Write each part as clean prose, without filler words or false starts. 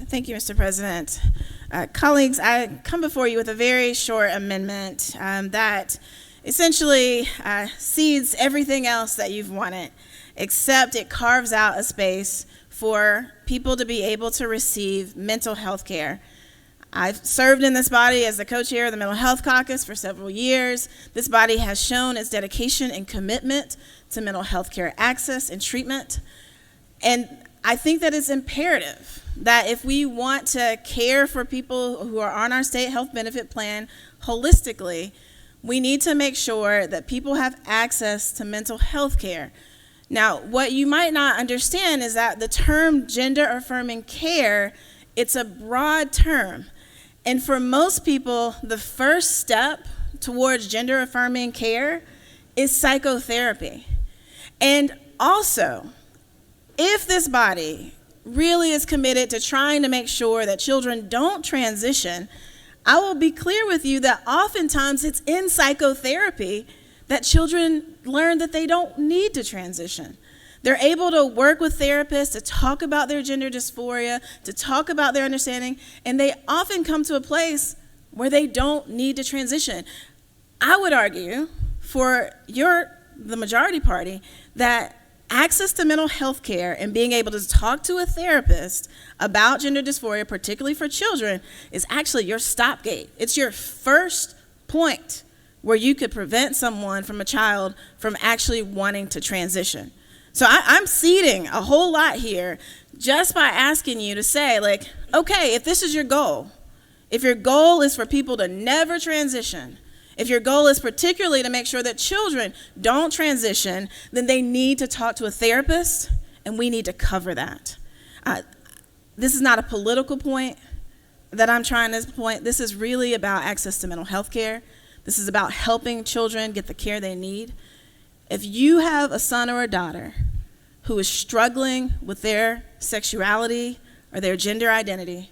Thank you, Mr. President. Colleagues, I come before you with a very short amendment that essentially cedes everything else that you've wanted, except it carves out a space for people to be able to receive mental health care. I've served in this body as the co-chair of the Mental Health Caucus for several years. This body has shown its dedication and commitment to mental health care access and treatment. And I think that it's imperative that if we want to care for people who are on our state health benefit plan holistically, we need to make sure that people have access to mental health care. Now, what you might not understand is that the term gender affirming care, it's a broad term. And for most people, the first step towards gender affirming care is psychotherapy. And also, if this body really is committed to trying to make sure that children don't transition, I will be clear with you that oftentimes it's in psychotherapy that children learn that they don't need to transition. They're able to work with therapists to talk about their gender dysphoria, to talk about their understanding, and they often come to a place where they don't need to transition. I would argue for the majority party that access to mental health care and being able to talk to a therapist about gender dysphoria, particularly for children, is actually your stopgate. It's your first point where you could prevent someone from a child from actually wanting to transition. So I'm ceding a whole lot here just by asking you to say, like, okay, if this is your goal, if your goal is for people to never transition, if your goal is particularly to make sure that children don't transition, then they need to talk to a therapist, and we need to cover that. This is not a political point that I'm trying to point. This is really about access to mental health care. This is about helping children get the care they need. If you have a son or a daughter who is struggling with their sexuality or their gender identity,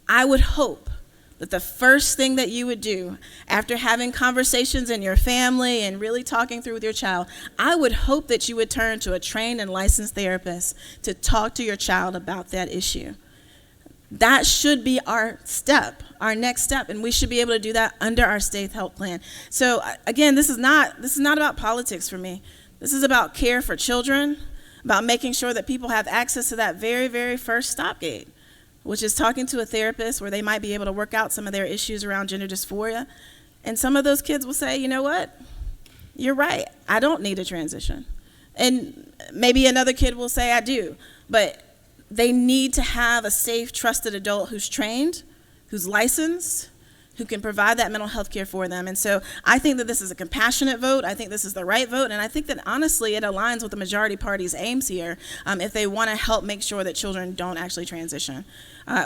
I would hope that the first thing that you would do after having conversations in your family and really talking through with your child, I would hope that you would turn to a trained and licensed therapist to talk to your child about that issue. That should be our next step, and we should be able to do that under our state health plan. So again, this is not about politics for me. This is about care for children, about making sure that people have access to that very, very first stopgate, which is talking to a therapist where they might be able to work out some of their issues around gender dysphoria. And some of those kids will say, you know what, you're right, I don't need a transition. And maybe another kid will say, I do, but they need to have a safe, trusted adult who's trained, who's licensed, who can provide that mental health care for them. And so I think that this is a compassionate vote. I think this is the right vote. And I think that honestly it aligns with the majority party's aims here if they want to help make sure that children don't actually transition.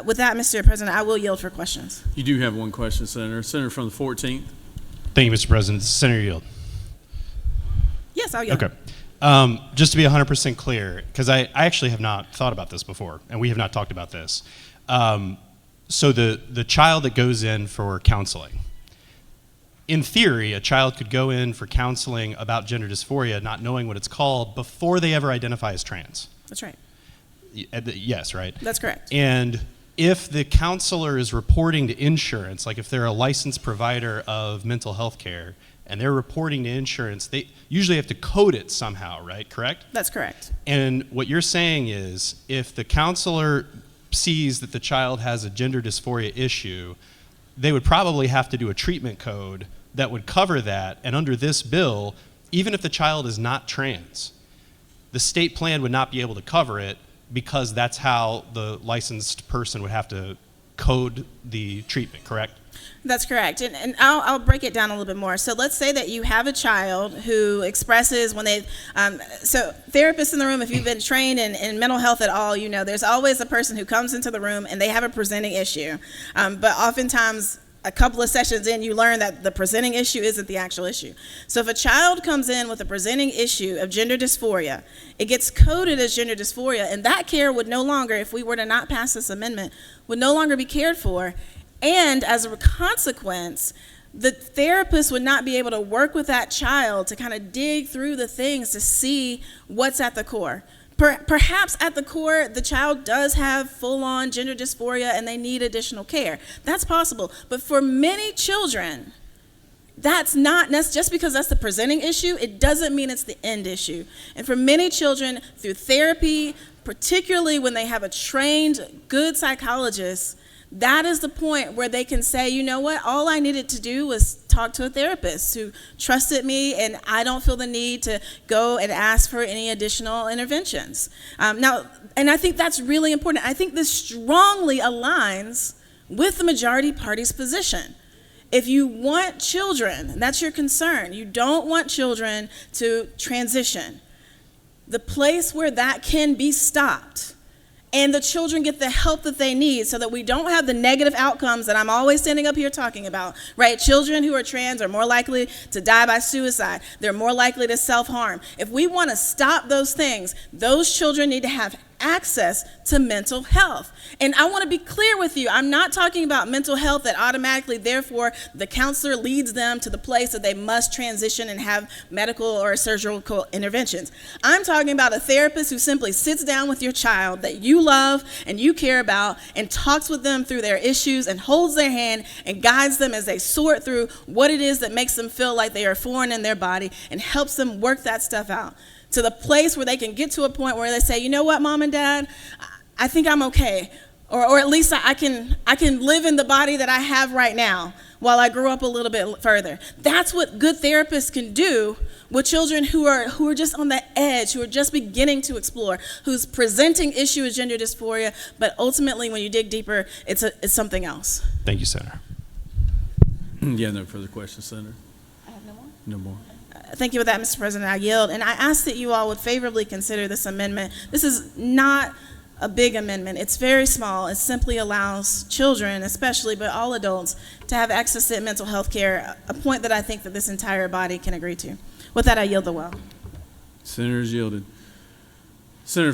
With that, Mr. President, I will yield for questions. You do have one question, Senator. Senator from the 14th. Thank you, Mr. President. Senator Yield. Yes, I'll yield. Okay. Just to be 100% clear, because I actually have not thought about this before, and we have not talked about this. So the child that goes in for counseling, in theory, a child could go in for counseling about gender dysphoria, not knowing what it's called, before they ever identify as trans. That's right. Yes, right? That's correct. And if the counselor is reporting to insurance, like if they're a licensed provider of mental health care, and they're reporting to insurance, they usually have to code it somehow, right? Correct? That's correct. And what you're saying is, if the counselor sees that the child has a gender dysphoria issue, they would probably have to do a treatment code that would cover that. And under this bill, even if the child is not trans, the state plan would not be able to cover it because that's how the licensed person would have to code the treatment, correct? That's correct. And I'll break it down a little bit more. So let's say that you have a child who expresses when they, so therapists in the room, if you've been trained in mental health at all, you know there's always a person who comes into the room and they have a presenting issue. But oftentimes, a couple of sessions in, you learn that the presenting issue isn't the actual issue. So if a child comes in with a presenting issue of gender dysphoria, it gets coded as gender dysphoria, and that care would no longer, if we were to not pass this amendment, would no longer be cared for. And as a consequence, the therapist would not be able to work with that child to kind of dig through the things to see what's at the core. Perhaps at the core, the child does have full-on gender dysphoria and they need additional care. That's possible. But for many children, that's just because that's the presenting issue, it doesn't mean it's the end issue. And for many children, through therapy, particularly when they have a trained, good psychologist, that is the point where they can say, you know what, all I needed to do was talk to a therapist who trusted me, and I don't feel the need to go and ask for any additional interventions. Now, and I think that's really important. I think this strongly aligns with the majority party's position. If you want children, and that's your concern, you don't want children to transition, the place where that can be stopped and the children get the help that they need so that we don't have the negative outcomes that I'm always standing up here talking about, right? Children who are trans are more likely to die by suicide. They're more likely to self-harm. If we want to stop those things, those children need to have access to mental health. And I want to be clear with you, I'm not talking about mental health that automatically, therefore, the counselor leads them to the place that they must transition and have medical or surgical interventions. I'm talking about a therapist who simply sits down with your child that you love and you care about and talks with them through their issues and holds their hand and guides them as they sort through what it is that makes them feel like they are foreign in their body and helps them work that stuff out, to the place where they can get to a point where they say, you know what, Mom and Dad, I think I'm okay. Or at least I can live in the body that I have right now while I grow up a little bit further. That's what good therapists can do with children who are just on the edge, who are just beginning to explore, whose presenting issue is gender dysphoria, but ultimately when you dig deeper, it's something else. Thank you, Senator. You have no further questions, Senator? I have no more. No more. Thank you for that, Mr. President. I yield. And I ask that you all would favorably consider this amendment. This is not a big amendment. It's very small. It simply allows children, especially, but all adults, to have access to mental health care, a point that I think that this entire body can agree to. With that, I yield the well. Senator's yielded. Senator